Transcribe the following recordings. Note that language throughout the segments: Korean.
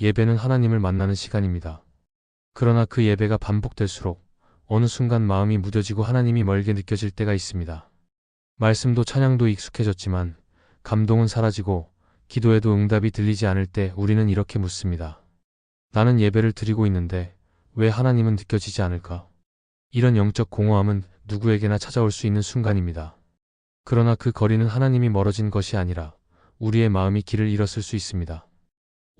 예배는 하나님을 만나는 시간입니다. 그러나 그 예배가 반복될수록 어느 순간 마음이 무뎌지고 하나님이 멀게 느껴질 때가 있습니다. 말씀도 찬양도 익숙해졌지만 감동은 사라지고 기도에도 응답이 들리지 않을 때 우리는 이렇게 묻습니다. 나는 예배를 드리고 있는데 왜 하나님은 느껴지지 않을까? 이런 영적 공허함은 누구에게나 찾아올 수 있는 순간입니다. 그러나 그 거리는 하나님이 멀어진 것이 아니라 우리의 마음이 길을 잃었을 수 있습니다.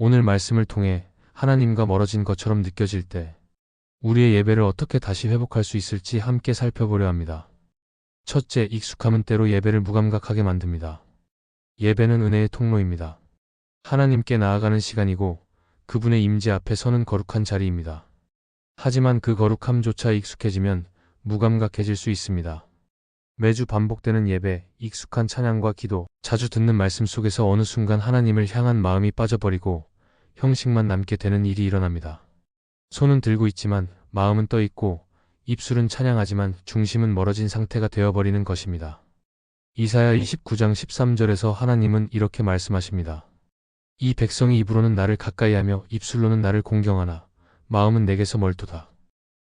오늘 말씀을 통해 하나님과 멀어진 것처럼 느껴질 때 우리의 예배를 어떻게 다시 회복할 수 있을지 함께 살펴보려 합니다. 첫째, 익숙함은 때로 예배를 무감각하게 만듭니다. 예배는 은혜의 통로입니다. 하나님께 나아가는 시간이고 그분의 임재 앞에 서는 거룩한 자리입니다. 하지만 그 거룩함조차 익숙해지면 무감각해질 수 있습니다. 매주 반복되는 예배, 익숙한 찬양과 기도, 자주 듣는 말씀 속에서 어느 순간 하나님을 향한 마음이 빠져버리고 형식만 남게 되는 일이 일어납니다. 손은 들고 있지만 마음은 떠 있고 입술은 찬양하지만 중심은 멀어진 상태가 되어버리는 것입니다. 이사야 29장 13절에서 하나님은 이렇게 말씀하십니다. 이 백성이 입으로는 나를 가까이하며 입술로는 나를 공경하나 마음은 내게서 멀도다.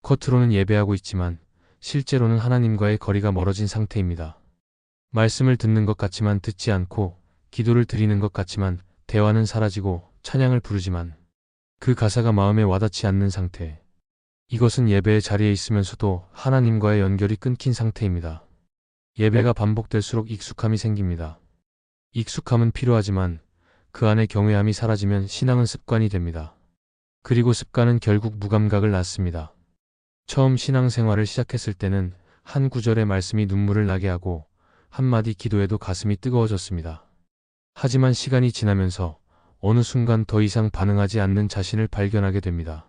겉으로는 예배하고 있지만 실제로는 하나님과의 거리가 멀어진 상태입니다. 말씀을 듣는 것 같지만 듣지 않고 기도를 드리는 것 같지만 대화는 사라지고 찬양을 부르지만 그 가사가 마음에 와닿지 않는 상태. 이것은 예배의 자리에 있으면서도 하나님과의 연결이 끊긴 상태입니다. 예배가 반복될수록 익숙함이 생깁니다. 익숙함은 필요하지만 그 안에 경외함이 사라지면 신앙은 습관이 됩니다. 그리고 습관은 결국 무감각을 낳습니다. 처음 신앙생활을 시작했을 때는 한 구절의 말씀이 눈물을 나게 하고 한마디 기도에도 가슴이 뜨거워졌습니다. 하지만 시간이 지나면서 어느 순간 더 이상 반응하지 않는 자신을 발견하게 됩니다.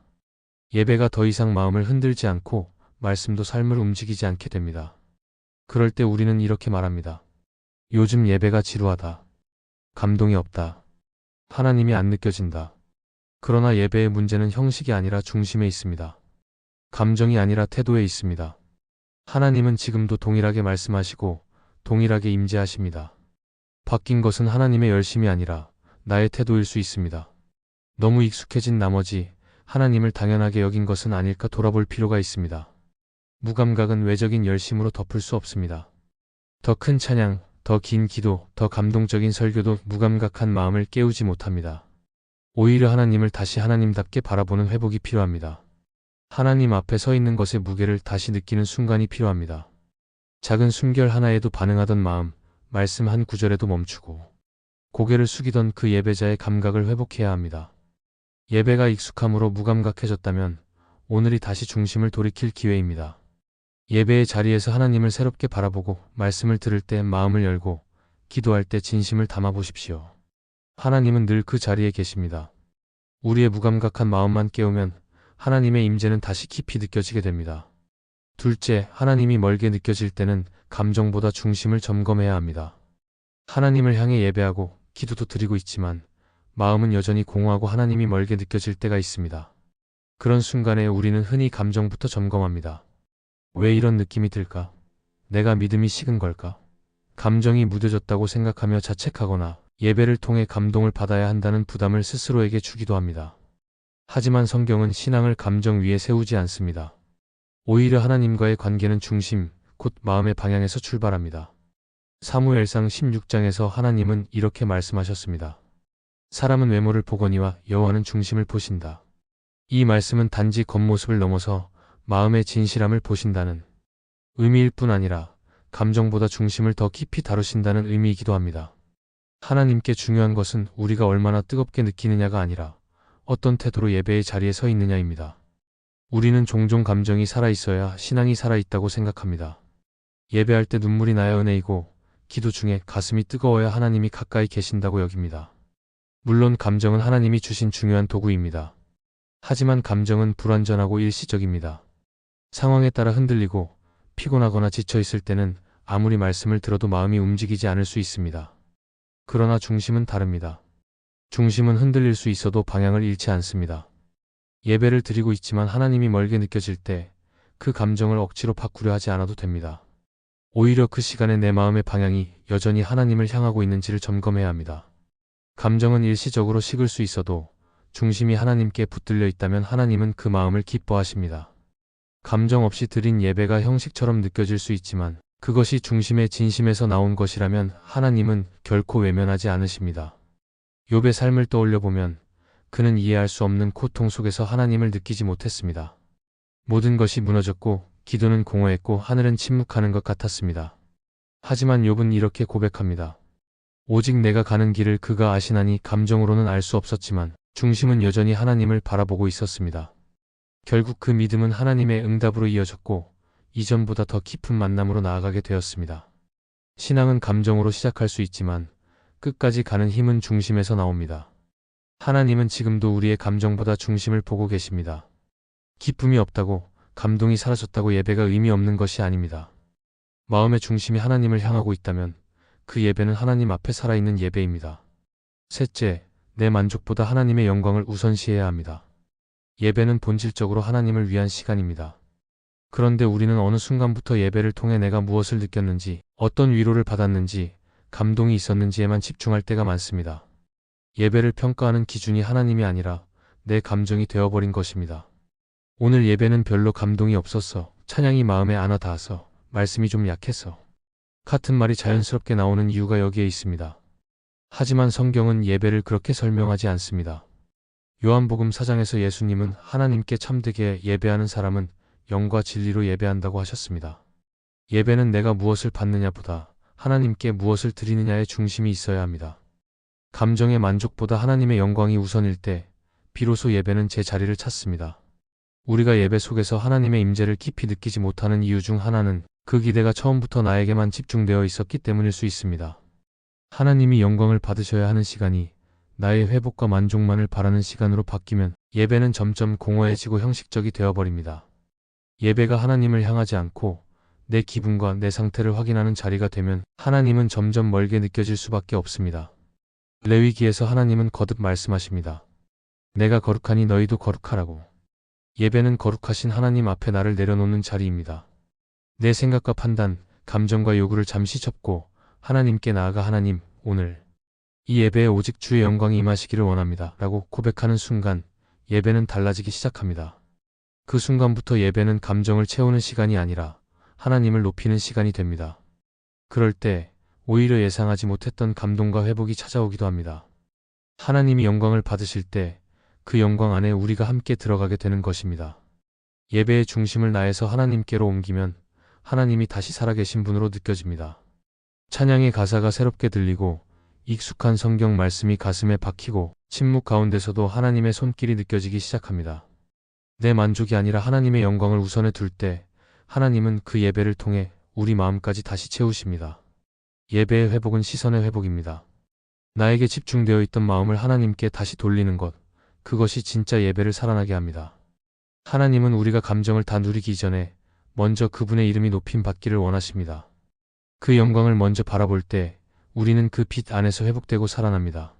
예배가 더 이상 마음을 흔들지 않고 말씀도 삶을 움직이지 않게 됩니다. 그럴 때 우리는 이렇게 말합니다. 요즘 예배가 지루하다. 감동이 없다. 하나님이 안 느껴진다. 그러나 예배의 문제는 형식이 아니라 중심에 있습니다. 감정이 아니라 태도에 있습니다. 하나님은 지금도 동일하게 말씀하시고 동일하게 임재하십니다. 바뀐 것은 하나님의 열심이 아니라 나의 태도일 수 있습니다. 너무 익숙해진 나머지 하나님을 당연하게 여긴 것은 아닐까 돌아볼 필요가 있습니다. 무감각은 외적인 열심으로 덮을 수 없습니다. 더 큰 찬양, 더 긴 기도, 더 감동적인 설교도 무감각한 마음을 깨우지 못합니다. 오히려 하나님을 다시 하나님답게 바라보는 회복이 필요합니다. 하나님 앞에 서 있는 것의 무게를 다시 느끼는 순간이 필요합니다. 작은 숨결 하나에도 반응하던 마음, 말씀 한 구절에도 멈추고 고개를 숙이던 그 예배자의 감각을 회복해야 합니다. 예배가 익숙함으로 무감각해졌다면 오늘이 다시 중심을 돌이킬 기회입니다. 예배의 자리에서 하나님을 새롭게 바라보고 말씀을 들을 때 마음을 열고 기도할 때 진심을 담아 보십시오. 하나님은 늘 그 자리에 계십니다. 우리의 무감각한 마음만 깨우면 하나님의 임재는 다시 깊이 느껴지게 됩니다. 둘째, 하나님이 멀게 느껴질 때는 감정보다 중심을 점검해야 합니다. 하나님을 향해 예배하고 기도도 드리고 있지만 마음은 여전히 공허하고 하나님이 멀게 느껴질 때가 있습니다. 그런 순간에 우리는 흔히 감정부터 점검합니다. 왜 이런 느낌이 들까? 내가 믿음이 식은 걸까? 감정이 무뎌졌다고 생각하며 자책하거나 예배를 통해 감동을 받아야 한다는 부담을 스스로에게 주기도 합니다. 하지만 성경은 신앙을 감정 위에 세우지 않습니다. 오히려 하나님과의 관계는 중심, 곧 마음의 방향에서 출발합니다. 사무엘상 16장에서 하나님은 이렇게 말씀하셨습니다. 사람은 외모를 보거니와 여호와는 중심을 보신다. 이 말씀은 단지 겉모습을 넘어서 마음의 진실함을 보신다는 의미일 뿐 아니라 감정보다 중심을 더 깊이 다루신다는 의미이기도 합니다. 하나님께 중요한 것은 우리가 얼마나 뜨겁게 느끼느냐가 아니라 어떤 태도로 예배의 자리에 서 있느냐입니다. 우리는 종종 감정이 살아있어야 신앙이 살아있다고 생각합니다. 예배할 때 눈물이 나야 은혜이고 기도 중에 가슴이 뜨거워야 하나님이 가까이 계신다고 여깁니다. 물론 감정은 하나님이 주신 중요한 도구입니다. 하지만 감정은 불완전하고 일시적입니다. 상황에 따라 흔들리고 피곤하거나 지쳐있을 때는 아무리 말씀을 들어도 마음이 움직이지 않을 수 있습니다. 그러나 중심은 다릅니다. 중심은 흔들릴 수 있어도 방향을 잃지 않습니다. 예배를 드리고 있지만 하나님이 멀게 느껴질 때 그 감정을 억지로 바꾸려 하지 않아도 됩니다. 오히려 그 시간에 내 마음의 방향이 여전히 하나님을 향하고 있는지를 점검해야 합니다. 감정은 일시적으로 식을 수 있어도 중심이 하나님께 붙들려 있다면 하나님은 그 마음을 기뻐하십니다. 감정 없이 드린 예배가 형식처럼 느껴질 수 있지만 그것이 중심의 진심에서 나온 것이라면 하나님은 결코 외면하지 않으십니다. 욥의 삶을 떠올려 보면 그는 이해할 수 없는 고통 속에서 하나님을 느끼지 못했습니다. 모든 것이 무너졌고 기도는 공허했고 하늘은 침묵하는 것 같았습니다. 하지만 욥은 이렇게 고백합니다. 오직 내가 가는 길을 그가 아시나니 감정으로는 알 수 없었지만 중심은 여전히 하나님을 바라보고 있었습니다. 결국 그 믿음은 하나님의 응답으로 이어졌고 이전보다 더 깊은 만남으로 나아가게 되었습니다. 신앙은 감정으로 시작할 수 있지만 끝까지 가는 힘은 중심에서 나옵니다. 하나님은 지금도 우리의 감정보다 중심을 보고 계십니다. 기쁨이 없다고, 감동이 사라졌다고 예배가 의미 없는 것이 아닙니다. 마음의 중심이 하나님을 향하고 있다면 그 예배는 하나님 앞에 살아있는 예배입니다. 셋째, 내 만족보다 하나님의 영광을 우선시해야 합니다. 예배는 본질적으로 하나님을 위한 시간입니다. 그런데 우리는 어느 순간부터 예배를 통해 내가 무엇을 느꼈는지, 어떤 위로를 받았는지, 감동이 있었는지에만 집중할 때가 많습니다. 예배를 평가하는 기준이 하나님이 아니라 내 감정이 되어버린 것입니다. 오늘 예배는 별로 감동이 없었어. 찬양이 마음에 안 와 닿아서. 말씀이 좀 약해서. 같은 말이 자연스럽게 나오는 이유가 여기에 있습니다. 하지만 성경은 예배를 그렇게 설명하지 않습니다. 요한복음 4장에서 예수님은 하나님께 참되게 예배하는 사람은 영과 진리로 예배한다고 하셨습니다. 예배는 내가 무엇을 받느냐보다 하나님께 무엇을 드리느냐에 중심이 있어야 합니다. 감정의 만족보다 하나님의 영광이 우선일 때 비로소 예배는 제 자리를 찾습니다. 우리가 예배 속에서 하나님의 임재를 깊이 느끼지 못하는 이유 중 하나는 그 기대가 처음부터 나에게만 집중되어 있었기 때문일 수 있습니다. 하나님이 영광을 받으셔야 하는 시간이 나의 회복과 만족만을 바라는 시간으로 바뀌면 예배는 점점 공허해지고 형식적이 되어버립니다. 예배가 하나님을 향하지 않고 내 기분과 내 상태를 확인하는 자리가 되면 하나님은 점점 멀게 느껴질 수밖에 없습니다. 레위기에서 하나님은 거듭 말씀하십니다. 내가 거룩하니 너희도 거룩하라고. 예배는 거룩하신 하나님 앞에 나를 내려놓는 자리입니다. 내 생각과 판단, 감정과 요구를 잠시 접고 하나님께 나아가 하나님, 오늘 이 예배에 오직 주의 영광이 임하시기를 원합니다. 라고 고백하는 순간 예배는 달라지기 시작합니다. 그 순간부터 예배는 감정을 채우는 시간이 아니라 하나님을 높이는 시간이 됩니다. 그럴 때 오히려 예상하지 못했던 감동과 회복이 찾아오기도 합니다. 하나님이 영광을 받으실 때 그 영광 안에 우리가 함께 들어가게 되는 것입니다. 예배의 중심을 나에서 하나님께로 옮기면 하나님이 다시 살아계신 분으로 느껴집니다. 찬양의 가사가 새롭게 들리고 익숙한 성경 말씀이 가슴에 박히고 침묵 가운데서도 하나님의 손길이 느껴지기 시작합니다. 내 만족이 아니라 하나님의 영광을 우선에 둘 때 하나님은 그 예배를 통해 우리 마음까지 다시 채우십니다. 예배의 회복은 시선의 회복입니다. 나에게 집중되어 있던 마음을 하나님께 다시 돌리는 것, 그것이 진짜 예배를 살아나게 합니다. 하나님은 우리가 감정을 다 누리기 전에 먼저 그분의 이름이 높임 받기를 원하십니다. 그 영광을 먼저 바라볼 때 우리는 그 빛 안에서 회복되고 살아납니다.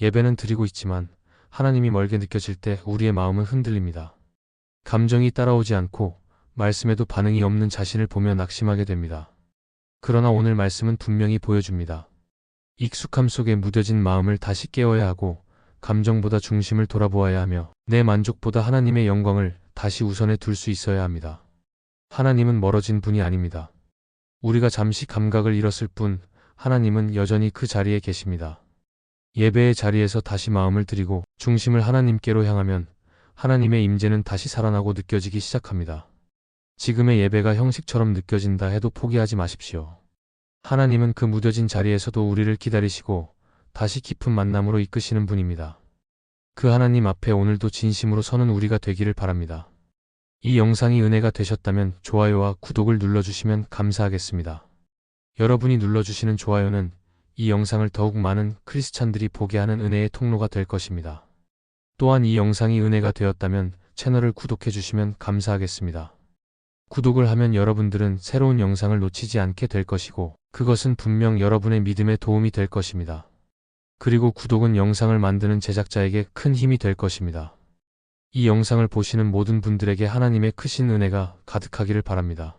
예배는 드리고 있지만 하나님이 멀게 느껴질 때 우리의 마음은 흔들립니다. 감정이 따라오지 않고 말씀에도 반응이 없는 자신을 보며 낙심하게 됩니다. 그러나 오늘 말씀은 분명히 보여줍니다. 익숙함 속에 무뎌진 마음을 다시 깨워야 하고 감정보다 중심을 돌아보아야 하며 내 만족보다 하나님의 영광을 다시 우선에 둘 수 있어야 합니다. 하나님은 멀어진 분이 아닙니다. 우리가 잠시 감각을 잃었을 뿐 하나님은 여전히 그 자리에 계십니다. 예배의 자리에서 다시 마음을 들이고 중심을 하나님께로 향하면 하나님의 임재는 다시 살아나고 느껴지기 시작합니다. 지금의 예배가 형식처럼 느껴진다 해도 포기하지 마십시오. 하나님은 그 무뎌진 자리에서도 우리를 기다리시고 다시 깊은 만남으로 이끄시는 분입니다. 그 하나님 앞에 오늘도 진심으로 서는 우리가 되기를 바랍니다. 이 영상이 은혜가 되셨다면 좋아요와 구독을 눌러주시면 감사하겠습니다. 여러분이 눌러주시는 좋아요는 이 영상을 더욱 많은 크리스찬들이 보게 하는 은혜의 통로가 될 것입니다. 또한 이 영상이 은혜가 되었다면 채널을 구독해 주시면 감사하겠습니다. 구독을 하면 여러분들은 새로운 영상을 놓치지 않게 될 것이고 그것은 분명 여러분의 믿음에 도움이 될 것입니다. 그리고 구독은 영상을 만드는 제작자에게 큰 힘이 될 것입니다. 이 영상을 보시는 모든 분들에게 하나님의 크신 은혜가 가득하기를 바랍니다.